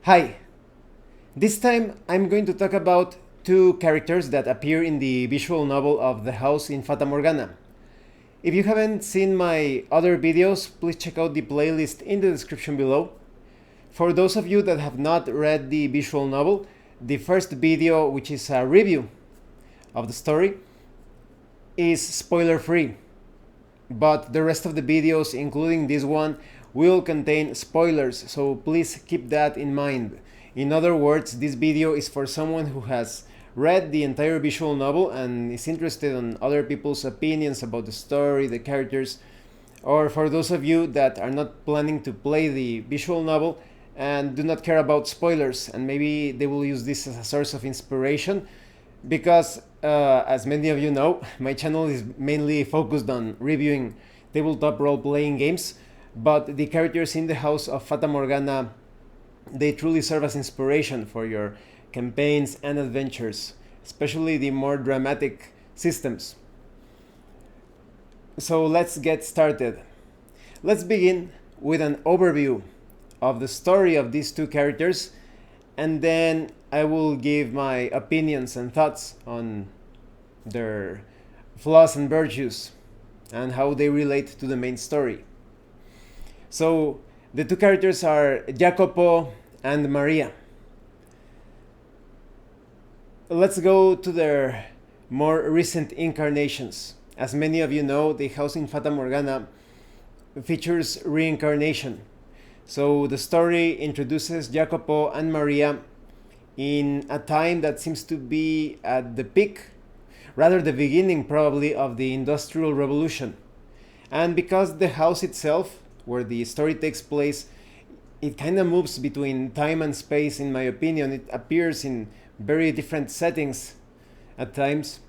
Hi, this time I'm going to talk about two characters that appear in the visual novel of The House in Fata Morgana. If you haven't seen my other videos, please check out the playlist in the description below. For those of you that have not read the visual novel, the first video, which is a review of the story, is spoiler free, but the rest of the videos, including this one, will contain spoilers, so please keep that in mind. In other words, this video is for someone who has read the entire visual novel and is interested in other people's opinions about the story, the characters, or for those of you that are not planning to play the visual novel and do not care about spoilers, and maybe they will use this as a source of inspiration because, as many of you know, my channel is mainly focused on reviewing tabletop role-playing games, but the characters in the House of Fata Morgana, they truly serve as inspiration for your campaigns and adventures, especially the more dramatic systems. So let's get started. Let's begin with an overview of the story of these two characters, and then I will give my opinions and thoughts on their flaws and virtues and how they relate to the main story. So the two characters are Jacopo and Maria. Let's go to their more recent incarnations. As many of you know, the House in Fata Morgana features reincarnation. So the story introduces Jacopo and Maria in a time that seems to be at the peak, rather the beginning probably, of the Industrial Revolution. And because the house itself, where the story takes place, it kind of moves between time and space, in my opinion. It appears in very different settings at times.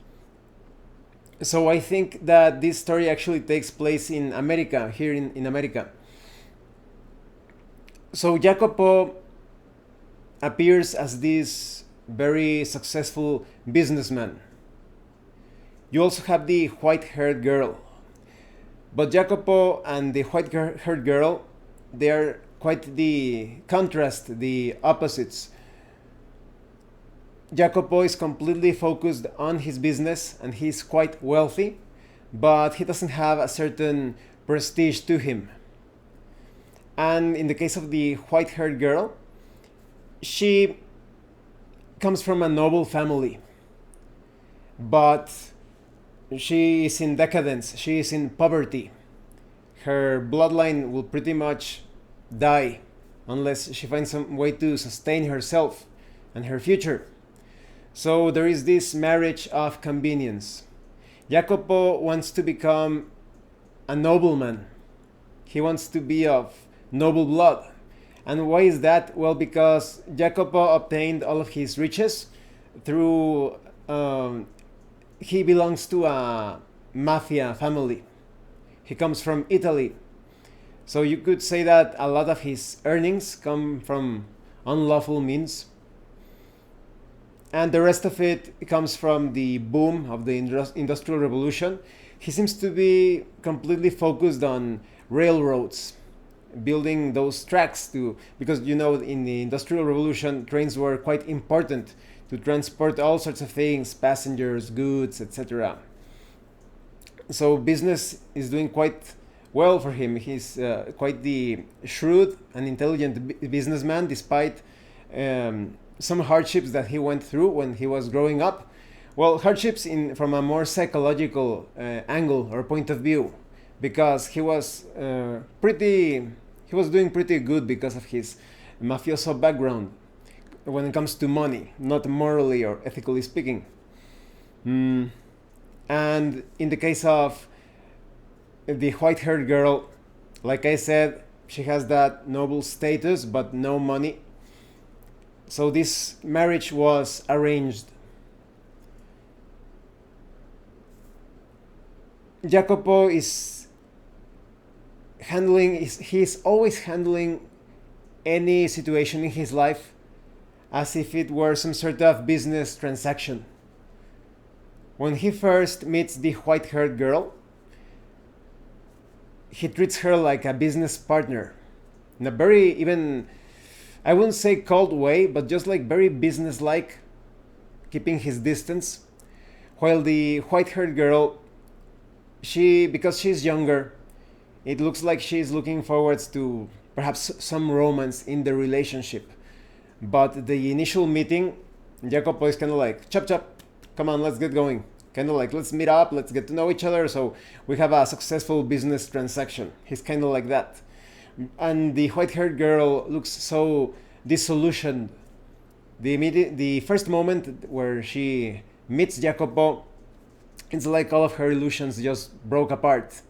So I think that this story actually takes place in America, here in America. So Jacopo appears as this very successful businessman. You also have the white-haired girl. But Jacopo and the white-haired girl, they are quite the contrast, the opposites. Jacopo is completely focused on his business and he's quite wealthy, but he doesn't have a certain prestige to him. And in the case of the white-haired girl, she comes from a noble family, but she is in decadence, she is in poverty. Her bloodline will pretty much die unless she finds some way to sustain herself and her future. So there is this marriage of convenience. Jacopo wants to become a nobleman. He wants to be of noble blood. And why is that? Well, because Jacopo obtained all of his riches through he belongs to a mafia family. He comes from Italy. So you could say that a lot of his earnings come from unlawful means. And the rest of it comes from the boom of the Industrial Revolution. He seems to be completely focused on railroads, building those tracks to, because you know, in the Industrial Revolution, trains were quite important to transport all sorts of things, passengers, goods, etc. So business is doing quite well for him. He's quite the shrewd and intelligent businessman, despite some hardships that he went through when he was growing up. Well, hardships from a more psychological angle or point of view, because he was doing pretty good because of his mafioso background when it comes to money, not morally or ethically speaking. And in the case of the white-haired girl, like I said, she has that noble status but no money. So this marriage was arranged. Jacopo is always handling any situation in his life as if it were some sort of business transaction. When he first meets the white-haired girl, he treats her like a business partner in a very even I wouldn't say cold way, but just like very business-like, keeping his distance. While the white-haired girl, she because she's younger, it looks like she's looking forwards to perhaps some romance in the relationship. But the initial meeting, Jacopo is kind of like, chop chop, come on, let's get going. Kind of like, let's meet up, let's get to know each other so we have a successful business transaction. He's kind of like that. And the white haired girl looks so disillusioned. The first moment where she meets Jacopo, it's like all of her illusions just broke apart.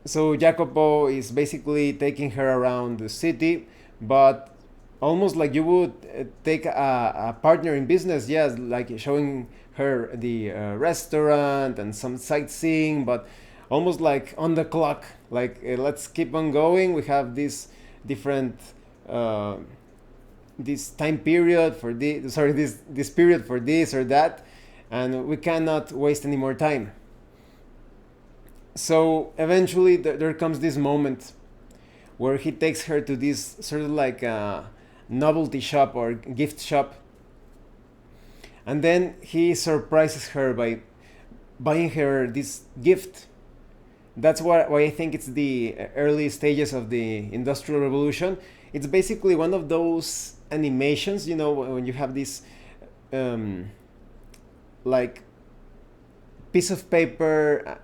So Jacopo is basically taking her around the city, but almost like you would take a partner in business, yes, like showing her the restaurant and some sightseeing, but almost like on the clock, like let's keep on going. We have this different uh, this time period for this, sorry, this period for this or that, and we cannot waste any more time. So eventually there comes this moment where he takes her to this sort of like a novelty shop or gift shop, and then he surprises her by buying her this gift. That's why I think it's the early stages of the Industrial Revolution. It's basically one of those animations, you know, when you have this um, like pieces of paper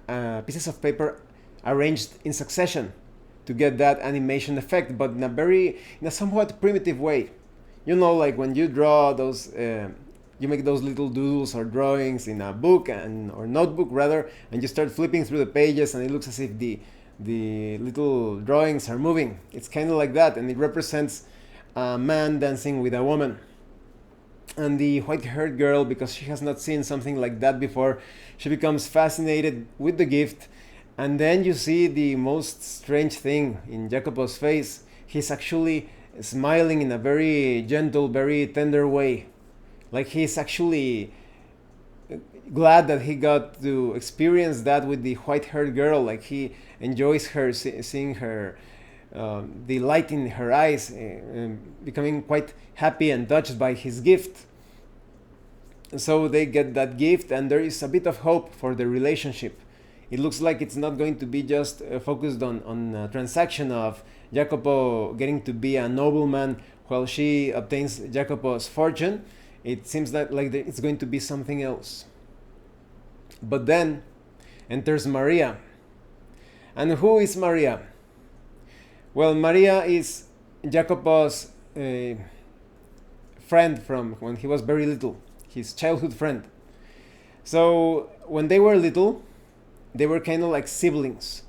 arranged in succession to get that animation effect, but in a somewhat primitive way. You know, like when you draw those, you make those little doodles or drawings in a book or notebook rather, and you start flipping through the pages, and it looks as if the little drawings are moving. It's kind of like that, and it represents a man dancing with a woman. And the white-haired girl, because she has not seen something like that before, she becomes fascinated with the gift. And then you see the most strange thing in Jacopo's face. He's actually smiling in a very gentle, very tender way. Like he's actually glad that he got to experience that with the white-haired girl. Like he enjoys her, seeing her, the light in her eyes, becoming quite happy and touched by his gift. So they get that gift, and there is a bit of hope for the relationship. It looks like it's not going to be just focused on a transaction of Jacopo getting to be a nobleman while she obtains Jacopo's fortune. It seems like it's going to be something else. But then enters Maria. And who is Maria? Well, Maria is Jacopo's friend from when he was very little, his childhood friend. So when they were little, they were kind of like siblings.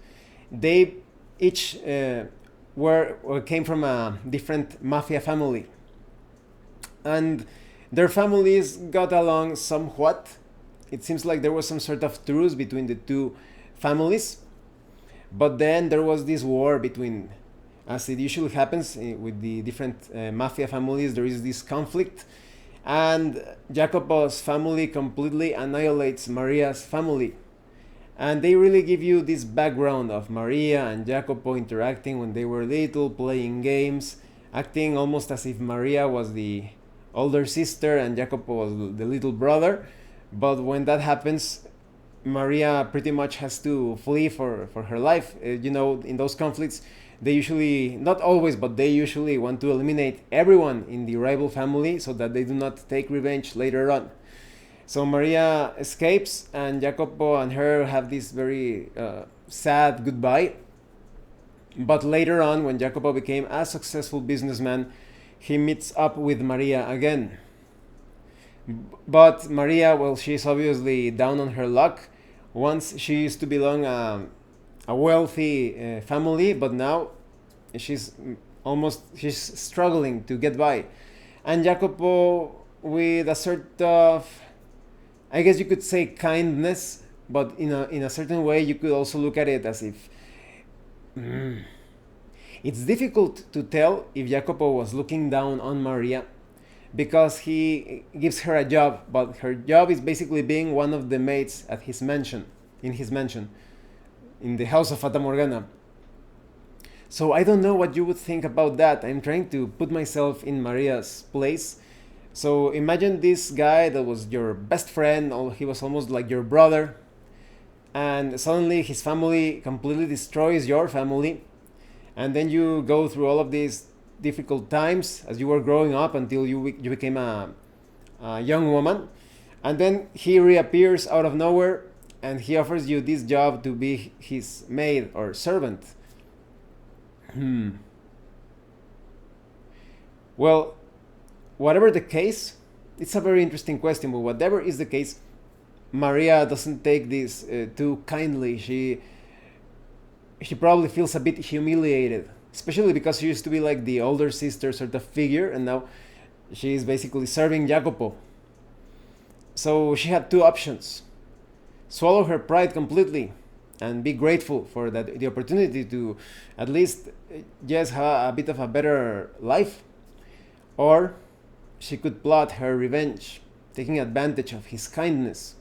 They each came from a different mafia family, and their families got along somewhat. It seems like there was some sort of truce between the two families, but then there was this war between, as it usually happens with the different mafia families, there is this conflict, and Jacopo's family completely annihilates Maria's family. And they really give you this background of Maria and Jacopo interacting when they were little, playing games, acting almost as if Maria was the older sister and Jacopo was the little brother. But when that happens, Maria pretty much has to flee for her life. You know, in those conflicts, they usually, not always, but they usually want to eliminate everyone in the rival family so that they do not take revenge later on. So Maria escapes, and Jacopo and her have this very sad goodbye. But later on, when Jacopo became a successful businessman, he meets up with Maria again. But Maria, well, she's obviously down on her luck. Once she used to belong a wealthy family, but now she's she's struggling to get by. And Jacopo, with a sort of, I guess you could say kindness, but in a certain way you could also look at it as if it's difficult to tell if Jacopo was looking down on Maria, because he gives her a job, but her job is basically being one of the maids at his mansion, in the house of Fata Morgana. So I don't know what you would think about that. I'm trying to put myself in Maria's place. So imagine this guy that was your best friend, or he was almost like your brother, and suddenly his family completely destroys your family, and then you go through all of these difficult times as you were growing up until you became a young woman, and then he reappears out of nowhere and he offers you this job to be his maid or servant. Hmm. Well, whatever the case, it's a very interesting question, but whatever is the case, Maria doesn't take this too kindly. She probably feels a bit humiliated, especially because she used to be like the older sister sort of figure, and now she is basically serving Jacopo. So she had two options: swallow her pride completely and be grateful for that the opportunity to at least just have a bit of a better life, or she could plot her revenge, taking advantage of his kindness.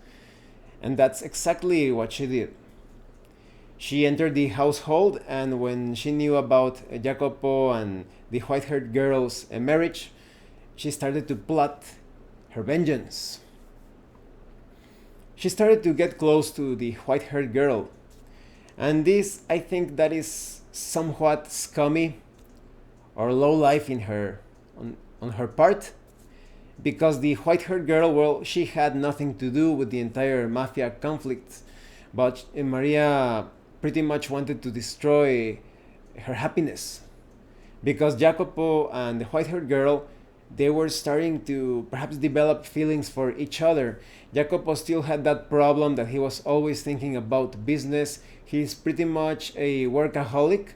And that's exactly what she did. She entered the household, and when she knew about Jacopo and the white haired girl's marriage, she started to plot her vengeance. She started to get close to the white haired girl, and this, I think, that is somewhat scummy or low life in her on her part, because the white haired girl, well, she had nothing to do with the entire mafia conflict, but Maria pretty much wanted to destroy her happiness, because Jacopo and the white haired girl, they were starting to perhaps develop feelings for each other. Jacopo still had that problem that he was always thinking about business. He's pretty much a workaholic,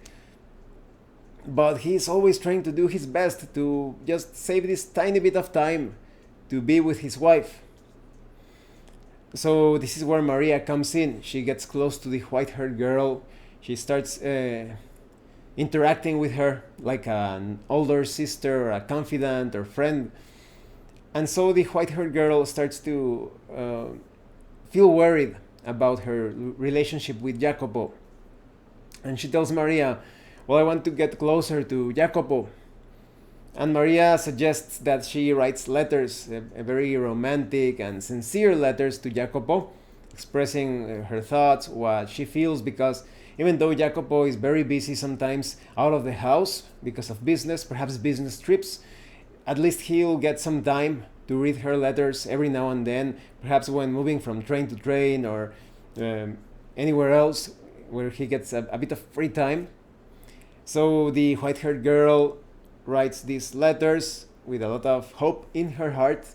but he's always trying to do his best to just save this tiny bit of time to be with his wife. So this is where Maria comes in. She gets close to the white-haired girl. She starts interacting with her like an older sister or a confidant or friend. And so the white-haired girl starts to feel worried about her relationship with Jacopo. And she tells Maria, well, I want to get closer to Jacopo. And Maria suggests that she writes letters, a very romantic and sincere letters to Jacopo, expressing her thoughts, what she feels, because even though Jacopo is very busy sometimes out of the house because of business, perhaps business trips, at least he'll get some time to read her letters every now and then, perhaps when moving from train to train or anywhere else where he gets a bit of free time. So the white-haired girl writes these letters with a lot of hope in her heart.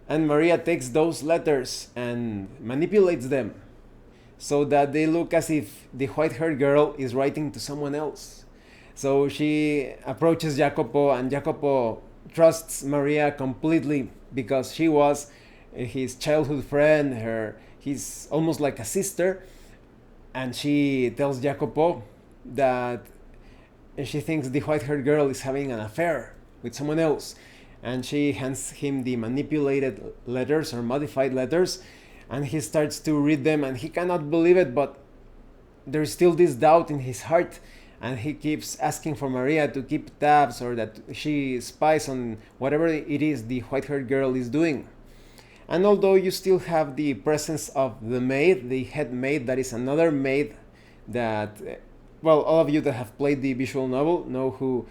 And Maria takes those letters and manipulates them so that they look as if the white-haired girl is writing to someone else. So she approaches Jacopo, and Jacopo trusts Maria completely because she was his childhood friend. He's almost like a sister. And she tells Jacopo that she thinks the white-haired girl is having an affair with someone else. And she hands him the manipulated letters or modified letters, and he starts to read them, and he cannot believe it, but there's still this doubt in his heart, and he keeps asking for Maria to keep tabs or that she spies on whatever it is the white-haired girl is doing. And although you still have the presence of the maid, the head maid, that is another maid that, well, all of you that have played the visual novel know who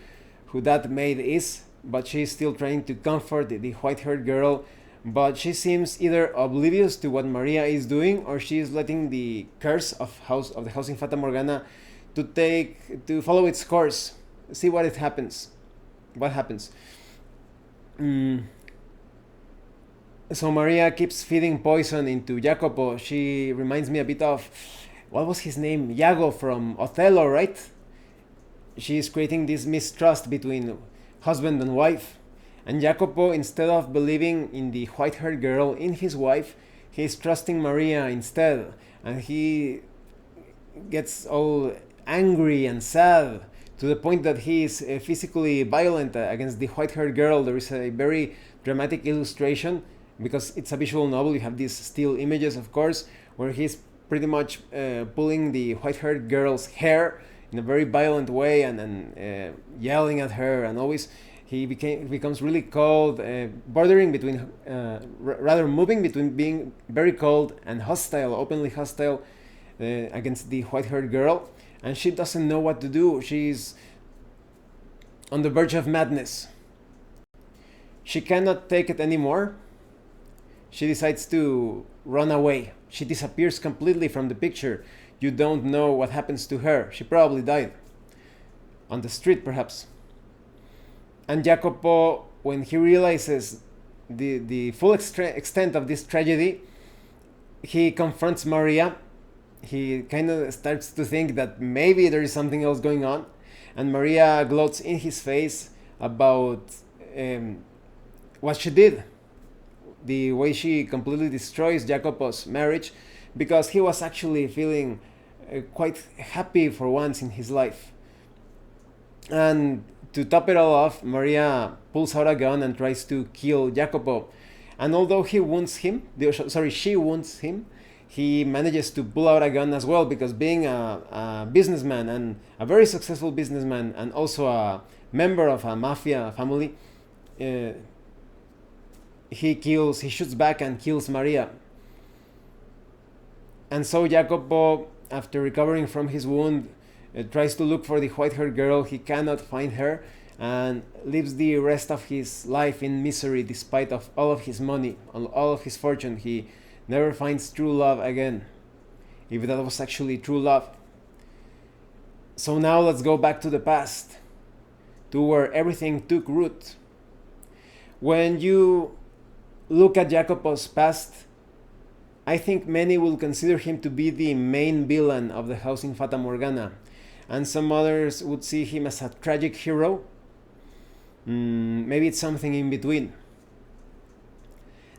that maid is, but she's still trying to comfort the white-haired girl, but she seems either oblivious to what Maria is doing, or she is letting the curse of the house in Fata Morgana to follow its course. See what happens. So Maria keeps feeding poison into Jacopo. She reminds me a bit of, what was his name? Iago from Othello, right? She is creating this mistrust between husband and wife. And Jacopo, instead of believing in the white-haired girl, in his wife, he is trusting Maria instead. And he gets all angry and sad to the point that he is physically violent against the white-haired girl. There is a very dramatic illustration, because it's a visual novel. You have these still images, of course, where he's pretty much pulling the white-haired girl's hair in a very violent way, and yelling at her, and always becomes really cold, bordering between rather moving between being very cold and hostile, openly hostile against the white-haired girl, and she doesn't know what to do. She's on the verge of madness. She cannot take it anymore. She decides to run away. She disappears completely from the picture. You don't know what happens to her. She probably died. On the street, perhaps. And Jacopo, when he realizes the full extent of this tragedy, he confronts Maria. He kind of starts to think that maybe there is something else going on. And Maria gloats in his face about what she did. The way she completely destroys Jacopo's marriage, because he was actually feeling quite happy for once in his life. And to top it all off, Maria pulls out a gun and tries to kill Jacopo. And although she wounds him, he manages to pull out a gun as well, because being a businessman, and a very successful businessman, and also a member of a mafia family, he shoots back and kills Maria. And so Jacopo, after recovering from his wound, tries to look for the white-haired girl. He cannot find her, and lives the rest of his life in misery despite of all of his money, all of his fortune. He never finds true love again, if that was actually true love. So now let's go back to the past, to where everything took root. When you look at Jacopo's past, I think many will consider him to be the main villain of the house in Fata Morgana, and some others would see him as a tragic hero. Maybe it's something in between.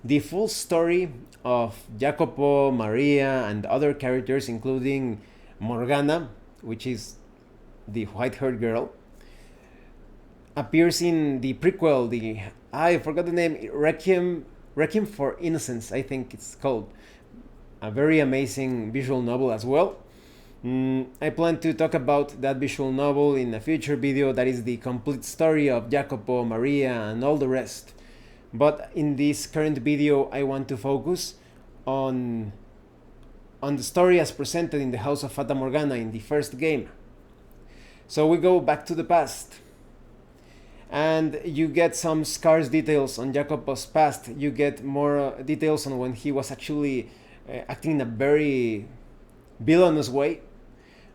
The full story of Jacopo, Maria, and other characters, including Morgana, which is the white-haired girl, appears in the prequel, I forgot the name, Requiem for Innocence, I think it's called. A very amazing visual novel as well. I plan to talk about that visual novel in a future video, that is the complete story of Jacopo, Maria, and all the rest. But in this current video, I want to focus on the story as presented in the House of Fata Morgana in the first game. So we go back to the past, and you get some scarce details on Jacopo's past. You get more details on when he was actually acting in a very villainous way,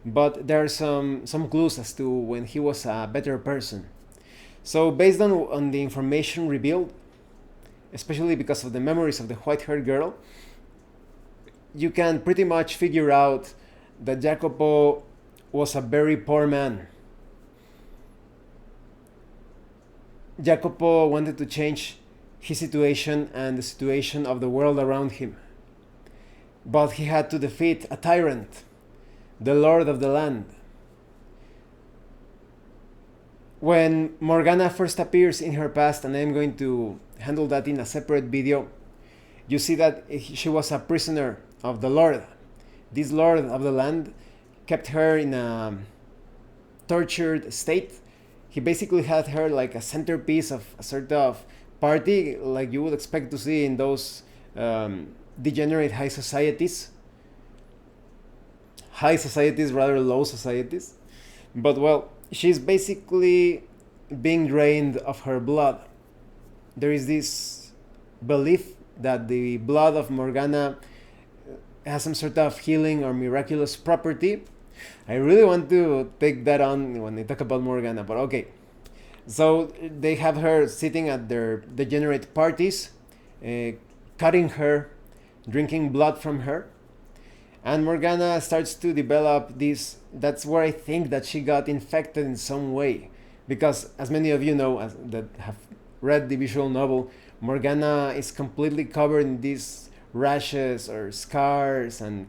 but there are some clues as to when he was a better person. So based on the information revealed, especially because of the memories of the white-haired girl, you can pretty much figure out that Jacopo was a very poor man. Jacopo wanted to change his situation and the situation of the world around him, but he had to defeat a tyrant, the lord of the land. When Morgana first appears in her past, and I'm going to handle that in a separate video, you see that she was a prisoner of the lord. This lord of the land kept her in a tortured state. He basically had her like a centerpiece of a sort of party, like you would expect to see in those degenerate high societies, rather low societies. But well, she's basically being drained of her blood. There is this belief that the blood of Morgana has some sort of healing or miraculous property. I really want to take that on when I talk about Morgana, but okay. So they have her sitting at their degenerate parties, cutting her, drinking blood from her, and Morgana starts to develop this. That's where I think that she got infected in some way, because as many of you know that have read the visual novel, Morgana is completely covered in these rashes or scars, and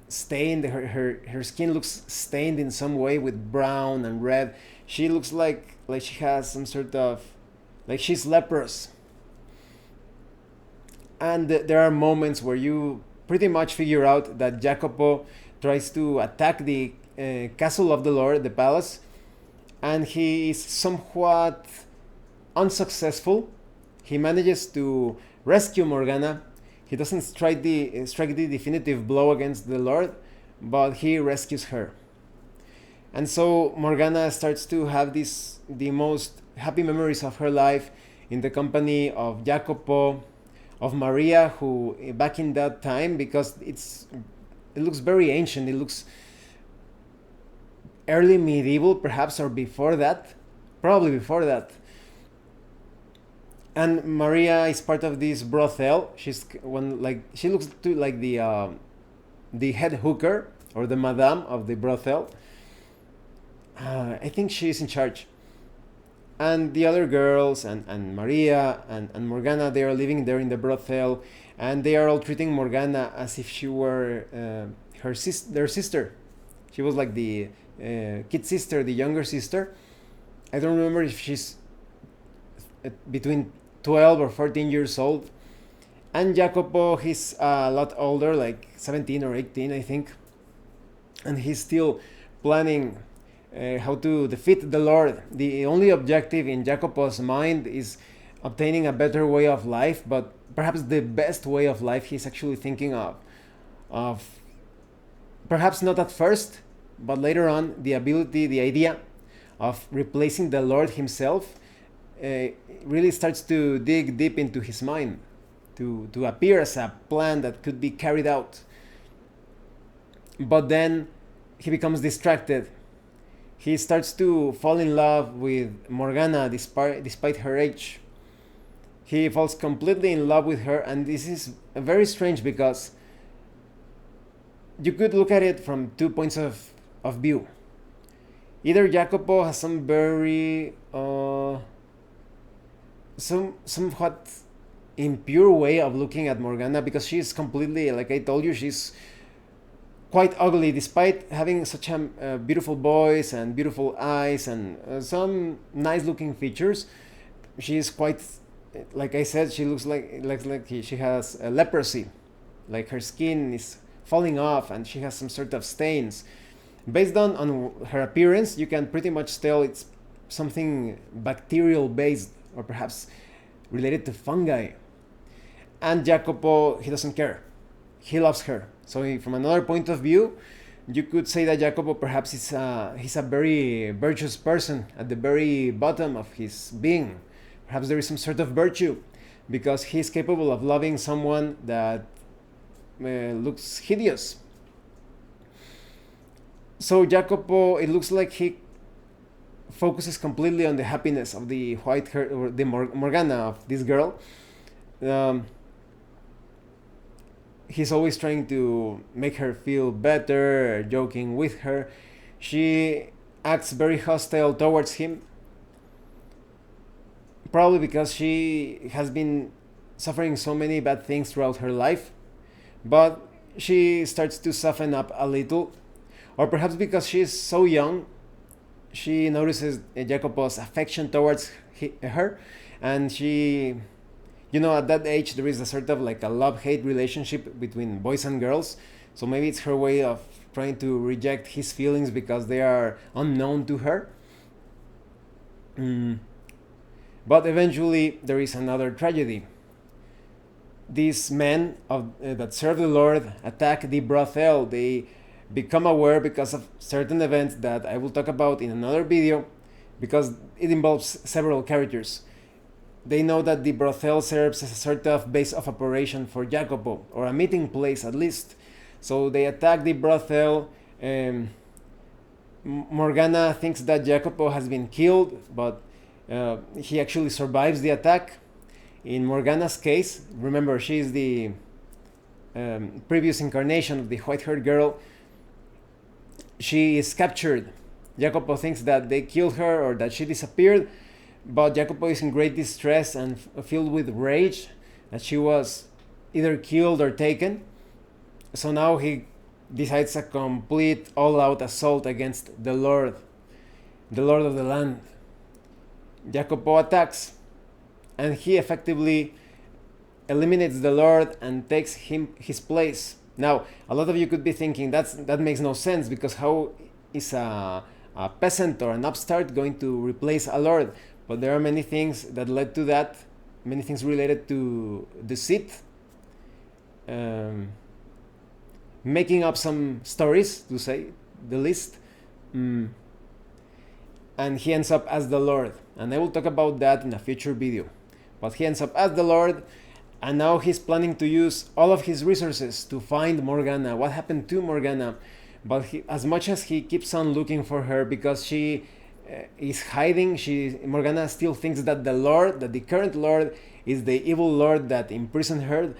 stained. Her skin looks stained in some way with brown and red. She looks like she has some sort of, like she's leprous. And there are moments where you pretty much figure out that Jacopo tries to attack the castle of the Lord, the palace, and he is somewhat unsuccessful. He manages to rescue Morgana. He doesn't strike the definitive blow against the Lord, but he rescues her. And so Morgana starts to have the most happy memories of her life in the company of Jacopo, of Maria, who back in that time, because it looks very ancient, it looks early medieval perhaps, or before that, probably before that. And Maria is part of this brothel. She looks to like the head hooker or the madame of the brothel. I think she's in charge. And the other girls and Maria and Morgana, they are living there in the brothel, and they are all treating Morgana as if she were their sister. She was like the kid sister, the younger sister. I don't remember if she's between 12 or 14 years old. And Jacopo, he's a lot older, like 17 or 18, I think. And he's still planning how to defeat the Lord. The only objective in Jacopo's mind is obtaining a better way of life, but perhaps the best way of life he's actually thinking of perhaps not at first, but later on, the idea of replacing the Lord himself really starts to dig deep into his mind, to appear as a plan that could be carried out. But then he becomes distracted. He starts to fall in love with Morgana despite her age. He falls completely in love with her, and this is very strange because you could look at it from 2 points of view. Either Jacopo has some very somewhat impure way of looking at Morgana, because she's completely, like I told you, she's quite ugly despite having such a beautiful voice and beautiful eyes and some nice looking features. She is quite, like I said, she looks like she has leprosy, like her skin is falling off and she has some sort of stains. Based on her appearance, you can pretty much tell it's something bacterial based, or perhaps related to fungi. And Jacopo, he doesn't care. He loves her. So from another point of view, you could say that Jacopo perhaps he's a very virtuous person at the very bottom of his being. Perhaps there is some sort of virtue, because he's capable of loving someone that looks hideous. So Jacopo, it looks like he focuses completely on the happiness of the white hair, or the Morgana of this girl. He's always trying to make her feel better, joking with her. She acts very hostile towards him, probably because she has been suffering so many bad things throughout her life. But she starts to soften up a little, or perhaps because she's so young, she notices Jacopo's affection towards her, and she, at that age there is a sort of like a love-hate relationship between boys and girls. So maybe it's her way of trying to reject his feelings because they are unknown to her. But eventually there is another tragedy. These men that serve the Lord attack the brothel. They become aware because of certain events that I will talk about in another video, because it involves several characters. They know that the brothel serves as a sort of base of operation for Jacopo, or a meeting place at least. So they attack the brothel. Morgana thinks that Jacopo has been killed, but he actually survives the attack. In Morgana's case, remember, she is the previous incarnation of the white-haired girl. She is captured. Jacopo thinks that they killed her or that she disappeared, but Jacopo is in great distress and filled with rage that she was either killed or taken. So now he decides a complete all-out assault against the Lord of the land. Jacopo attacks, and he effectively eliminates the Lord and takes his place. Now, a lot of you could be thinking that makes no sense, because how is a peasant or an upstart going to replace a lord. But there are many things that led to that, many things related to deceit, um, making up some stories, to say the least. Mm. And he ends up as the Lord. And I will talk about that in a future video. But he ends up as the Lord, and now he's planning to use all of his resources to find Morgana. What happened to Morgana? But as much as he keeps on looking for her, because she is hiding, Morgana still thinks that the current Lord, is the evil Lord that imprisoned her.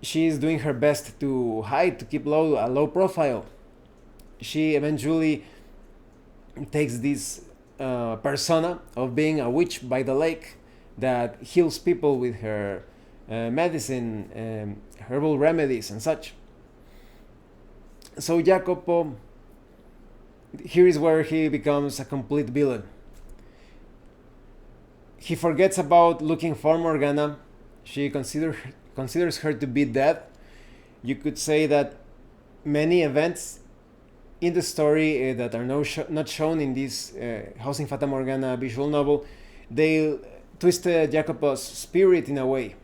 She is doing her best to hide, to keep a low profile. She eventually takes this persona of being a witch by the lake that heals people with her medicine, herbal remedies, and such. So Jacopo, here is where he becomes a complete villain. He forgets about looking for Morgana. She considers her to be dead. You could say that many events in the story that are not shown in this House in Fata Morgana visual novel, they twisted Jacopo's spirit in a way.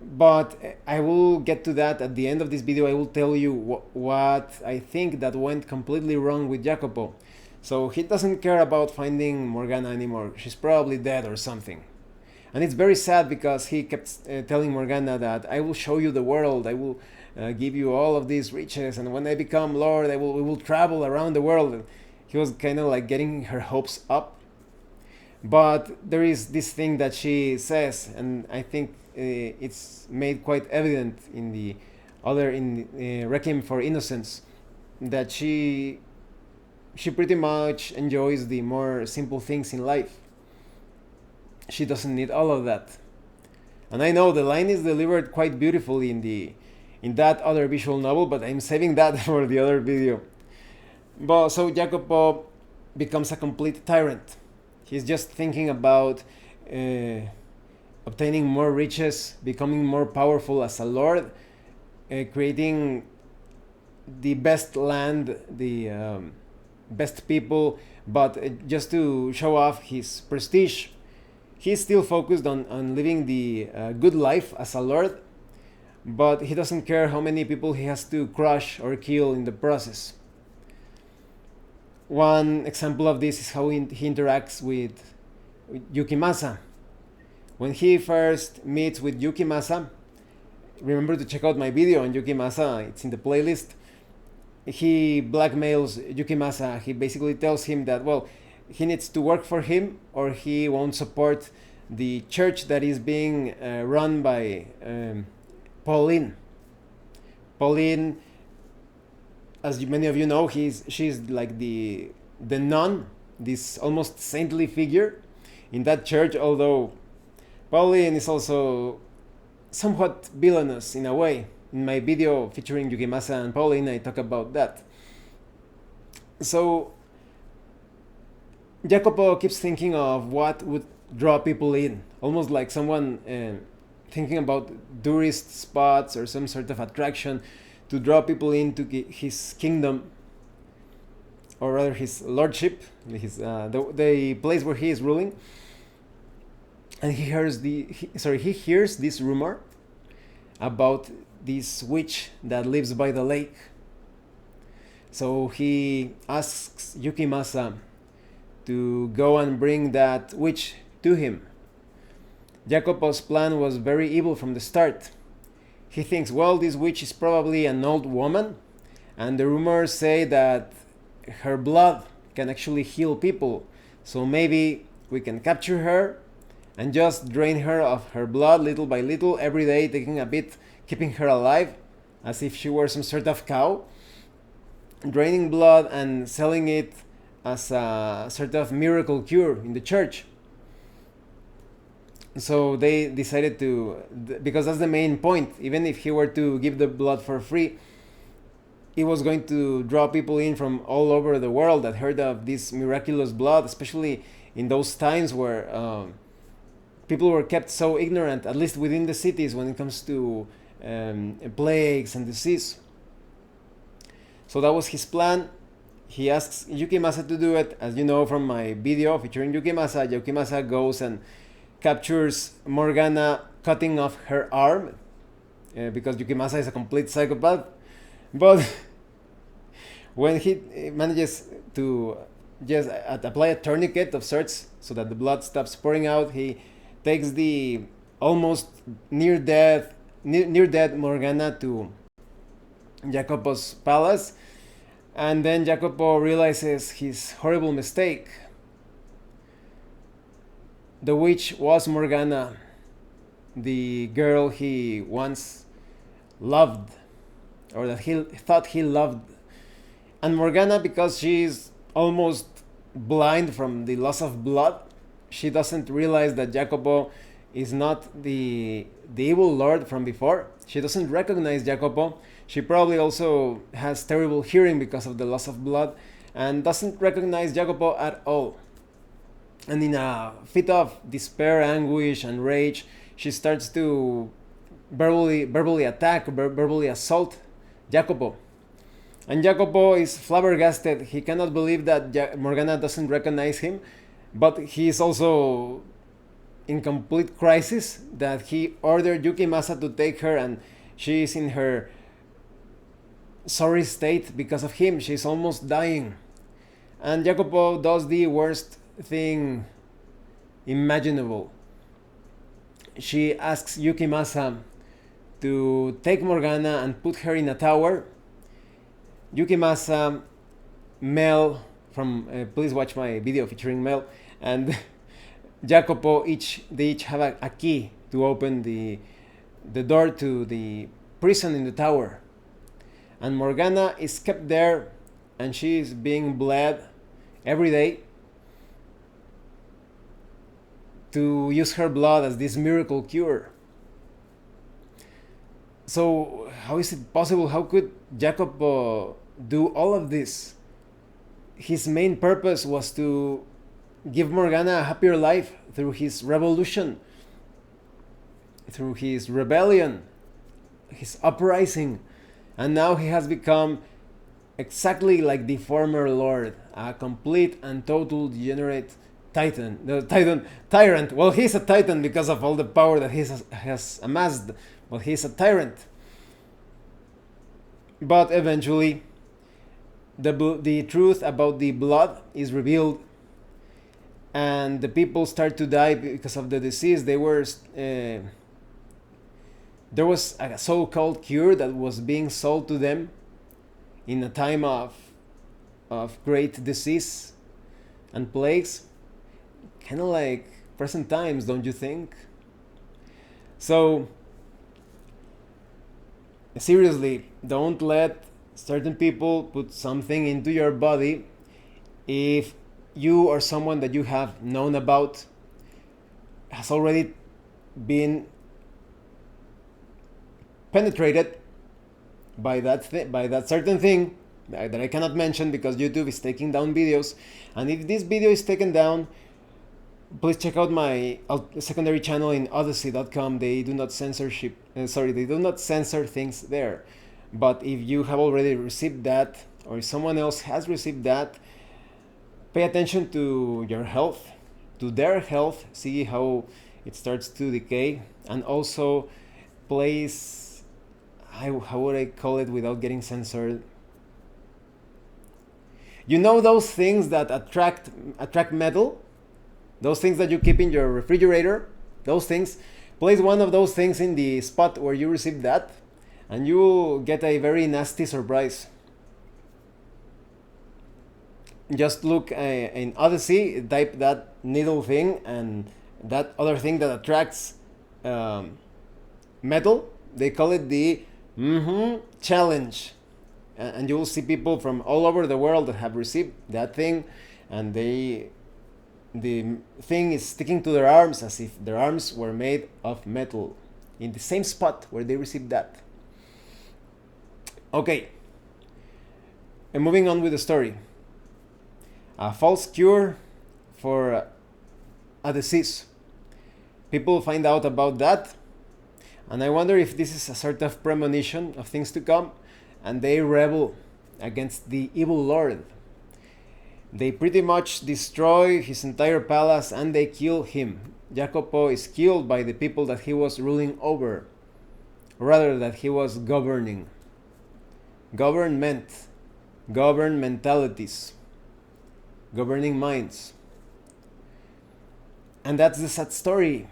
But I will get to that at the end of this video. I will tell you what I think that went completely wrong with Jacopo. So he doesn't care about finding Morgana anymore. She's probably dead or something. And it's very sad because he kept telling Morgana that I will show you the world, I will give you all of these riches, and when I become Lord, we will travel around the world. He was kind of like getting her hopes up. But there is this thing that she says, and I think it's made quite evident in the other, in Requiem for Innocence, that she pretty much enjoys the more simple things in life. She doesn't need all of that. And I know the line is delivered quite beautifully in that other visual novel, but I'm saving that for the other video. But so Jacopo becomes a complete tyrant. He's just thinking about obtaining more riches, becoming more powerful as a lord, creating the best land, the best people, but just to show off his prestige. He's still focused on living the good life as a lord, but he doesn't care how many people he has to crush or kill in the process. One example of this is how he interacts with Yukimasa. When he first meets with Yukimasa, remember to check out my video on Yukimasa, it's in the playlist. He blackmails Yukimasa. He basically tells him that, well, he needs to work for him or he won't support the church that is being run by Pauline. Pauline, as many of you know, she's like the nun, this almost saintly figure in that church, although Pauline is also somewhat villainous in a way. In my video featuring Yukimasa and Pauline, I talk about that. So Jacopo keeps thinking of what would draw people in, almost like someone thinking about tourist spots or some sort of attraction to draw people into his kingdom, or rather his lordship, the place where he is ruling. And he hears this rumor about this witch that lives by the lake. So he asks Yukimasa to go and bring that witch to him. Jacopo's plan was very evil from the start. He thinks, well, this witch is probably an old woman, and the rumors say that her blood can actually heal people. So maybe we can capture her and just drain her of her blood little by little every day, taking a bit, keeping her alive as if she were some sort of cow, draining blood and selling it as a sort of miracle cure in the church. So they decided to, because that's the main point, even if he were to give the blood for free, it was going to draw people in from all over the world that heard of this miraculous blood, especially in those times where people were kept so ignorant, at least within the cities, when it comes to plagues and disease. So that was his plan. He asks Yukimasa to do it. As you know from my video featuring Yukimasa, Yukimasa goes and captures Morgana cutting off her arm, because Yukimasa is a complete psychopath. But when he manages to just apply a tourniquet of sorts so that the blood stops pouring out, he takes the almost near dead Morgana to Jacopo's palace, and then Jacopo realizes his horrible mistake. The witch was Morgana, the girl he once loved, or that he thought he loved. And Morgana, because she's almost blind from the loss of blood, she doesn't realize that Jacopo is not the evil lord from before. She doesn't recognize Jacopo. She probably also has terrible hearing because of the loss of blood, and doesn't recognize Jacopo at all. And in a fit of despair, anguish, and rage, she starts to verbally attack, verbally assault Jacopo. And Jacopo is flabbergasted. He cannot believe that Morgana doesn't recognize him, but he is also in complete crisis that he ordered Yukimasa to take her, and she is in her sorry state because of him. She's almost dying. And Jacopo does the worst thing imaginable. She asks Yukimasa to take Morgana and put her in a tower. Yukimasa, Mel from please watch my video featuring Mel, and Jacopo, they each have a key to open the door to the prison in the tower. And Morgana is kept there, and she is being bled every day to use her blood as this miracle cure. So how is it possible? How could Jacopo do all of this? His main purpose was to give Morgana a happier life through his revolution, through his rebellion, his uprising. And now he has become exactly like the former lord, a complete and total degenerate tyrant. Well, he's a titan because of all the power that he has amassed, but he's a tyrant. But eventually, the truth about the blood is revealed, and the people start to die because of the disease. There was a so-called cure that was being sold to them in a time of great disease and plagues, kind of like present times, don't you think? So seriously, don't let certain people put something into your body if you or someone that you have known about has already been penetrated by that certain thing that I cannot mention because YouTube is taking down videos. And if this video is taken down, please check out my secondary channel in odyssey.com. They do not they do not censor things there. But if you have already received that, or if someone else has received that, pay attention to your health, to their health, see how it starts to decay, and also place, how would I call it without getting censored? You know those things that attract metal? Those things that you keep in your refrigerator? Those things? Place one of those things in the spot where you received that, and you will get a very nasty surprise. Just look in Odyssey, type that needle thing and that other thing that attracts metal. They call it the challenge. And you will see people from all over the world that have received that thing, and the thing is sticking to their arms as if their arms were made of metal in the same spot where they received that. Okay, and moving on with the story. A false cure for a disease. People find out about that, and I wonder if this is a sort of premonition of things to come, and they rebel against the evil lord. They pretty much destroy his entire palace and they kill him. Jacopo is killed by the people that he was ruling over, rather that he was governing. Government, govern mentalities, governing minds. And that's the sad story.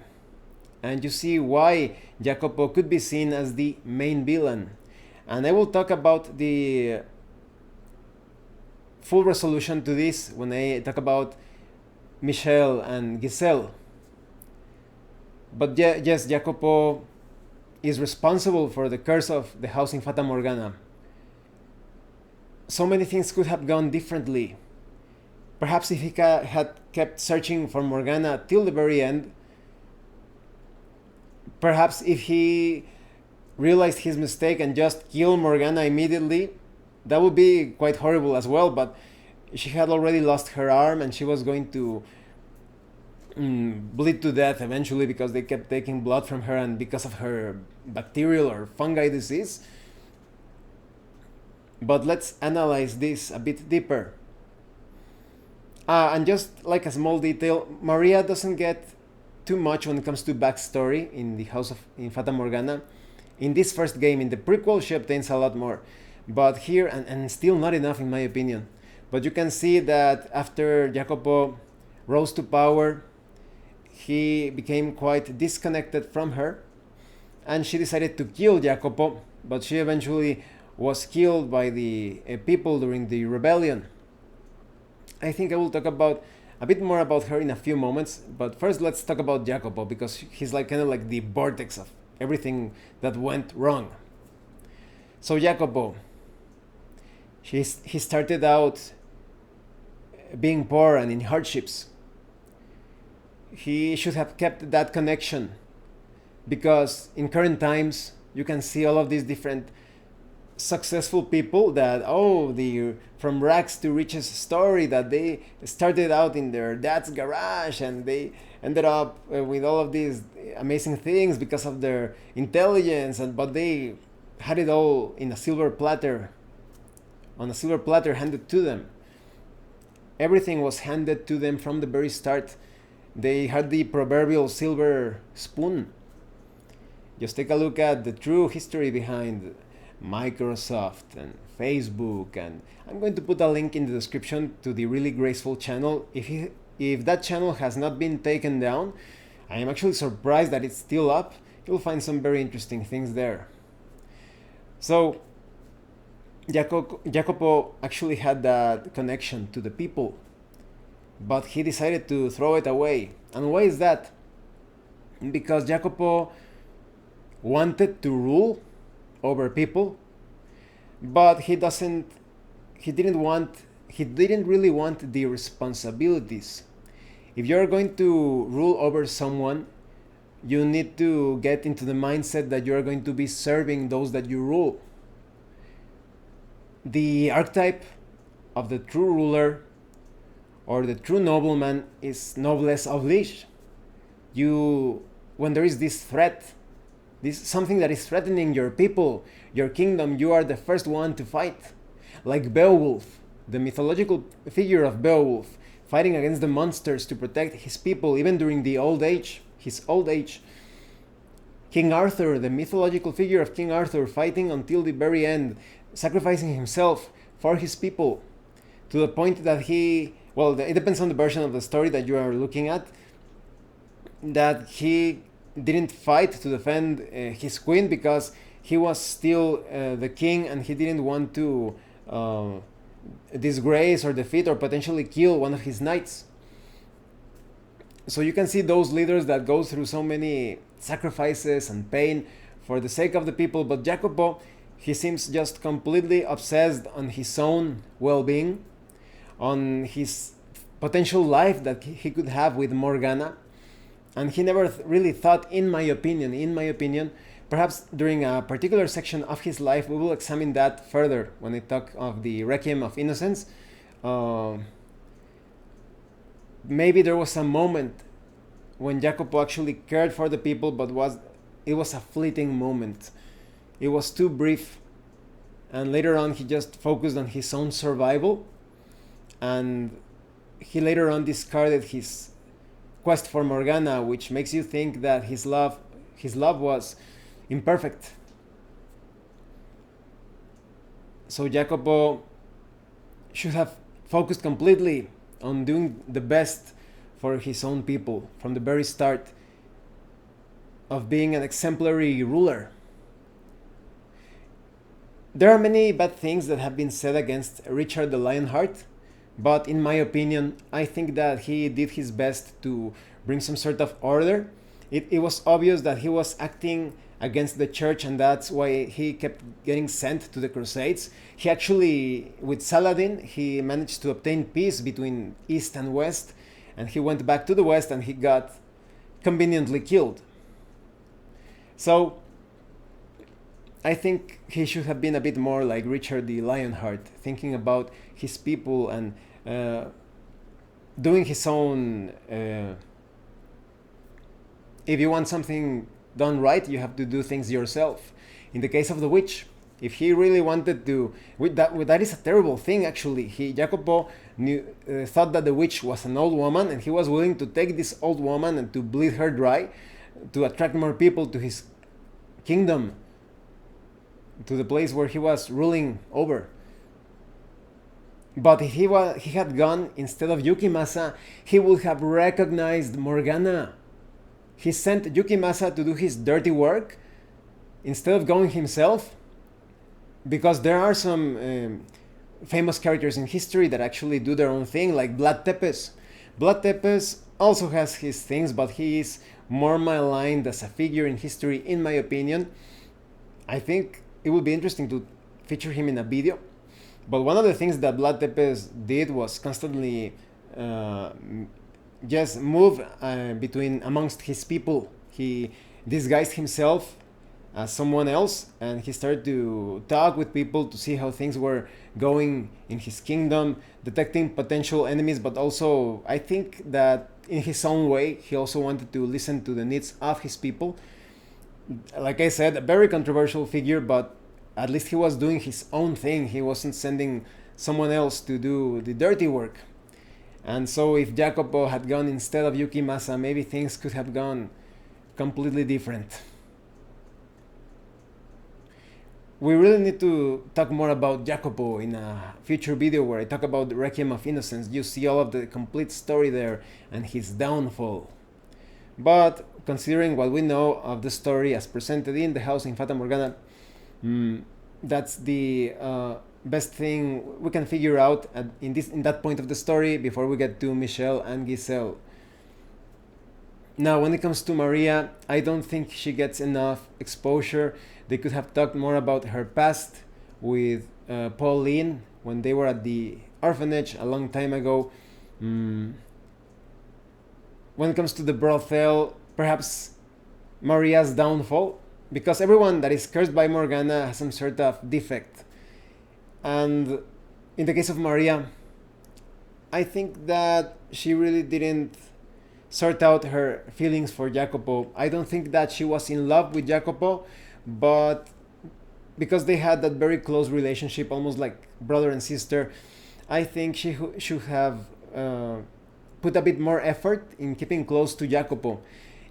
And you see why Jacopo could be seen as the main villain. And I will talk about the full resolution to this when I talk about Michelle and Giselle. But yes, Jacopo is responsible for the curse of the house in Fata Morgana. So many things could have gone differently. Perhaps if he had kept searching for Morgana till the very end, perhaps if he realized his mistake and just killed Morgana immediately, that would be quite horrible as well, but she had already lost her arm and she was going to bleed to death eventually because they kept taking blood from her and because of her bacterial or fungi disease. But let's analyze this a bit deeper. And just like a small detail, Maria doesn't get too much when it comes to backstory in the house of in Fata Morgana. In this first game, in the prequel, she obtains a lot more. But here, and still not enough in my opinion. But you can see that after Jacopo rose to power, he became quite disconnected from her. And she decided to kill Jacopo, but she eventually was killed by the people during the rebellion. I think I will talk about a bit more about her in a few moments, but first let's talk about Jacopo because he's like kind of like the vortex of everything that went wrong. So Jacopo, he started out being poor and in hardships. He should have kept that connection because in current times you can see all of these different successful people that the from rags to riches story, that they started out in their dad's garage and they ended up with all of these amazing things because of their intelligence, but they had it all in a silver platter, on a silver platter handed to them. Everything was handed to them from the very start. They had the proverbial silver spoon. Just take a look at the true history behind Microsoft and Facebook, and I'm going to put a link in the description to the Really Graceful channel. If that channel has not been taken down, I am actually surprised that it's still up. You'll find some very interesting things there. So Jacopo actually had that connection to the people, but he decided to throw it away. And why is that? Because Jacopo wanted to rule over people, but he didn't really want the responsibilities. If you're going to rule over someone, you need to get into the mindset that you're going to be serving those that you rule. The archetype of the true ruler or the true nobleman is noblesse oblige. When there is this threat, something that is threatening your people, your kingdom, you are the first one to fight. Like Beowulf, the mythological figure of Beowulf, fighting against the monsters to protect his people even during his old age. King Arthur, the mythological figure of King Arthur, fighting until the very end, sacrificing himself for his people, to the point that it depends on the version of the story that you are looking at, that he didn't fight to defend his queen because he was still the king and he didn't want to disgrace or defeat or potentially kill one of his knights. So you can see those leaders that go through so many sacrifices and pain for the sake of the people, but Jacopo, he seems just completely obsessed on his own well-being, on his potential life that he could have with Morgana. And he never really thought, in my opinion, perhaps during a particular section of his life, we will examine that further when I talk of the Requiem of Innocence. Maybe there was a moment when Jacopo actually cared for the people, but it was a fleeting moment. It was too brief. and later on he just focused on his own survival, and he later on discarded his quest for Morgana, which makes you think that his love was imperfect. So Jacopo should have focused completely on doing the best for his own people from the very start of being an exemplary ruler. There are many bad things that have been said against Richard the Lionheart, but in my opinion, I think that he did his best to bring some sort of order. It was obvious that he was acting against the church, and that's why he kept getting sent to the Crusades. He actually, with Saladin, he managed to obtain peace between East and West, and he went back to the West and he got conveniently killed. So I think he should have been a bit more like Richard the Lionheart, thinking about his people and doing his own. If you want something done right, you have to do things yourself. In the case of the witch, if he really wanted to, that is a terrible thing actually. Jacopo thought that the witch was an old woman, and he was willing to take this old woman and to bleed her dry, to attract more people to his kingdom, to the place where he was ruling over. But if he had gone instead of Yukimasa, he would have recognized Morgana. He sent Yukimasa to do his dirty work instead of going himself, because there are some famous characters in history that actually do their own thing, like Vlad Tepes. Vlad Tepes also has his things, but he is more maligned as a figure in history, in my opinion. I think it would be interesting to feature him in a video. But one of the things that Vlad Tepes did was constantly just move between amongst his people. He disguised himself as someone else, and he started to talk with people to see how things were going in his kingdom, detecting potential enemies, but also I think that in his own way he also wanted to listen to the needs of his people. Like I said, a very controversial figure, but at least he was doing his own thing. He wasn't sending someone else to do the dirty work. And so if Jacopo had gone instead of Yukimasa, maybe things could have gone completely different. We really need to talk more about Jacopo in a future video where I talk about the Requiem of Innocence. You see all of the complete story there and his downfall. But considering what we know of the story as presented in the house in Fata Morgana, that's the best thing we can figure out in that point of the story before we get to Michelle and Giselle. Now, when it comes to Maria, I don't think she gets enough exposure. They could have talked more about her past with Pauline when they were at the orphanage a long time ago. When it comes to the brothel, perhaps Maria's downfall, because everyone that is cursed by Morgana has some sort of defect. And in the case of Maria, I think that she really didn't sort out her feelings for Jacopo. I don't think that she was in love with Jacopo, but because they had that very close relationship, almost like brother and sister, I think she should have put a bit more effort in keeping close to Jacopo.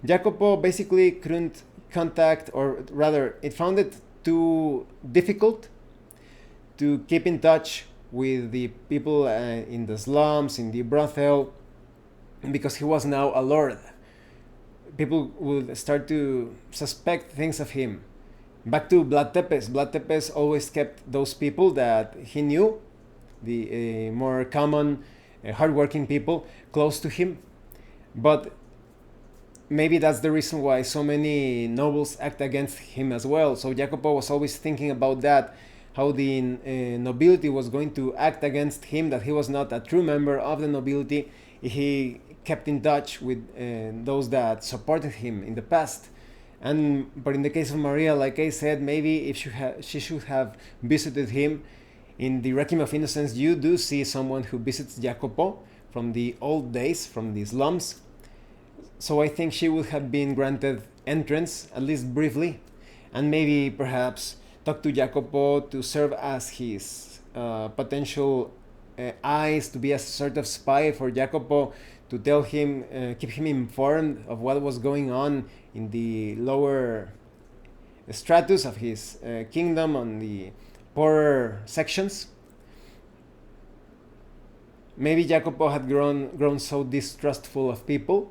Jacopo basically couldn't contact, or rather, it found it too difficult to keep in touch with the people in the slums, in the brothel, because he was now a lord. People would start to suspect things of him. Back to Vlad Tepes. Vlad Tepes always kept those people that he knew, the more common, hardworking people, close to him. But maybe that's the reason why so many nobles act against him as well. So Jacopo was always thinking about that, how the nobility was going to act against him, that he was not a true member of the nobility. He kept in touch with those that supported him in the past. But in the case of Maria, like I said, maybe if she should have visited him. In the Requiem of Innocence, you do see someone who visits Jacopo from the old days, from the slums. So I think she would have been granted entrance, at least briefly, and maybe perhaps talk to Jacopo, to serve as his potential eyes, to be a sort of spy for Jacopo, to tell him, keep him informed of what was going on in the lower stratus of his kingdom, on the poorer sections. Maybe Jacopo had grown so distrustful of people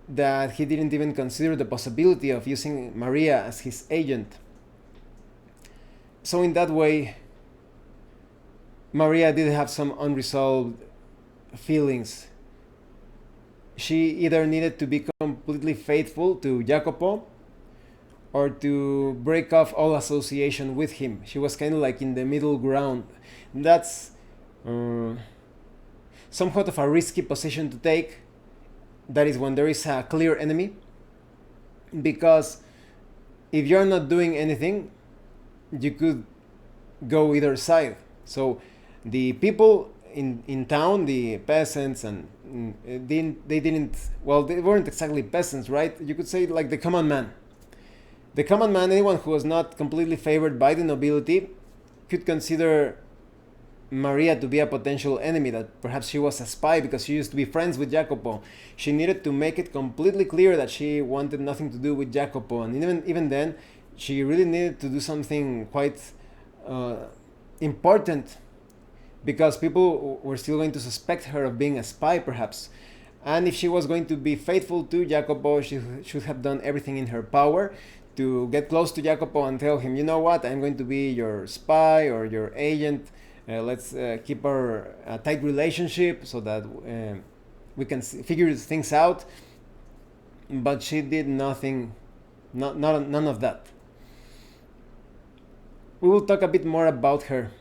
that he didn't even consider the possibility of using Maria as his agent. So in that way, Maria did have some unresolved feelings. She either needed to be completely faithful to Jacopo or to break off all association with him. She was kind of like in the middle ground. That's somewhat of a risky position to take. That is when there is a clear enemy, because if you're not doing anything, you could go either side. So the people in town, the peasants, and they weren't exactly peasants, right? You could say like the common man. The common man, anyone who was not completely favored by the nobility, could consider Maria to be a potential enemy, that perhaps she was a spy because she used to be friends with Jacopo. She needed to make it completely clear that she wanted nothing to do with Jacopo, and even then, she really needed to do something quite important, because people were still going to suspect her of being a spy, perhaps. And if she was going to be faithful to Jacopo, she should have done everything in her power to get close to Jacopo and tell him, you know what, I'm going to be your spy or your agent. Let's keep our tight relationship so that we can figure things out. But she did nothing, none of that. We will talk a bit more about her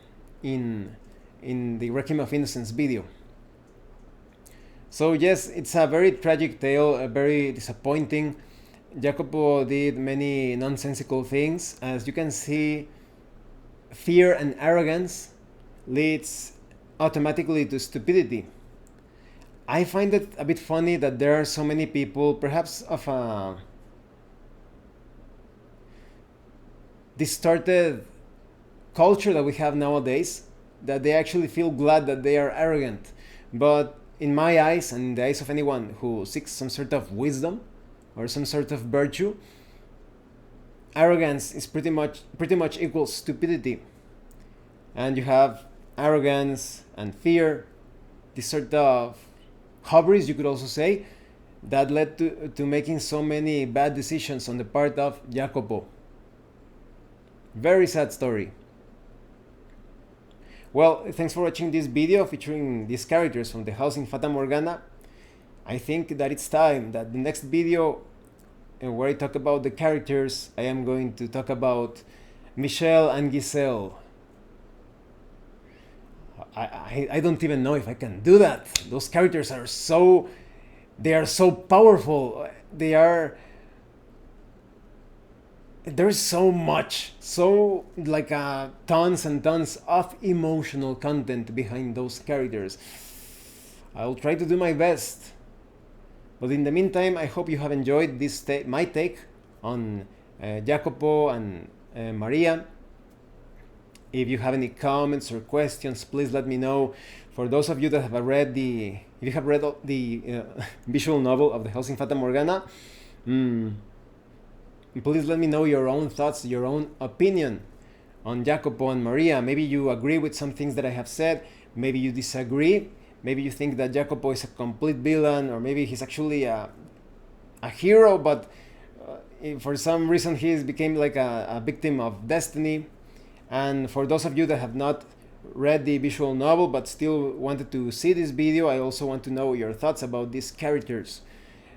in the Requiem of Innocence video. So yes, it's a very tragic tale, very disappointing. Jacopo did many nonsensical things. As you can see, fear and arrogance leads automatically to stupidity. I find it a bit funny that there are so many people, perhaps of a distorted culture that we have nowadays, that they actually feel glad that they are arrogant. But in my eyes, and in the eyes of anyone who seeks some sort of wisdom or some sort of virtue, arrogance is pretty much equals stupidity. And you have arrogance and fear, this sort of hubris, you could also say, that led to making so many bad decisions on the part of Jacopo. Very sad story. Well, thanks for watching this video featuring these characters from the house in Fata Morgana. I think that it's time that the next video where I talk about the characters, I am going to talk about Michelle and Giselle. I don't even know if I can do that. Those characters are so powerful. There's so much, tons and tons of emotional content behind those characters. I'll try to do my best. But in the meantime, I hope you have enjoyed this my take on Jacopo and Maria. If you have any comments or questions, please let me know. For those of you that have read if you have read the visual novel of the house in Fata Morgana, please let me know your own thoughts, your own opinion on Jacopo and Maria. Maybe you agree with some things that I have said. Maybe you disagree. Maybe you think that Jacopo is a complete villain, or maybe he's actually a hero, but for some reason he became like a victim of destiny. And for those of you that have not read the visual novel but still wanted to see this video, I also want to know your thoughts about these characters.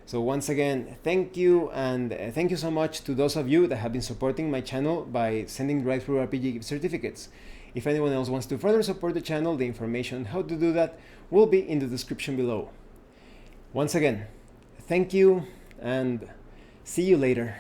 So once again, thank you, and thank you so much to those of you that have been supporting my channel by sending Drive-Thru-RPG gift certificates. If anyone else wants to further support the channel, the information on how to do that will be in the description below. Once again, thank you, and see you later.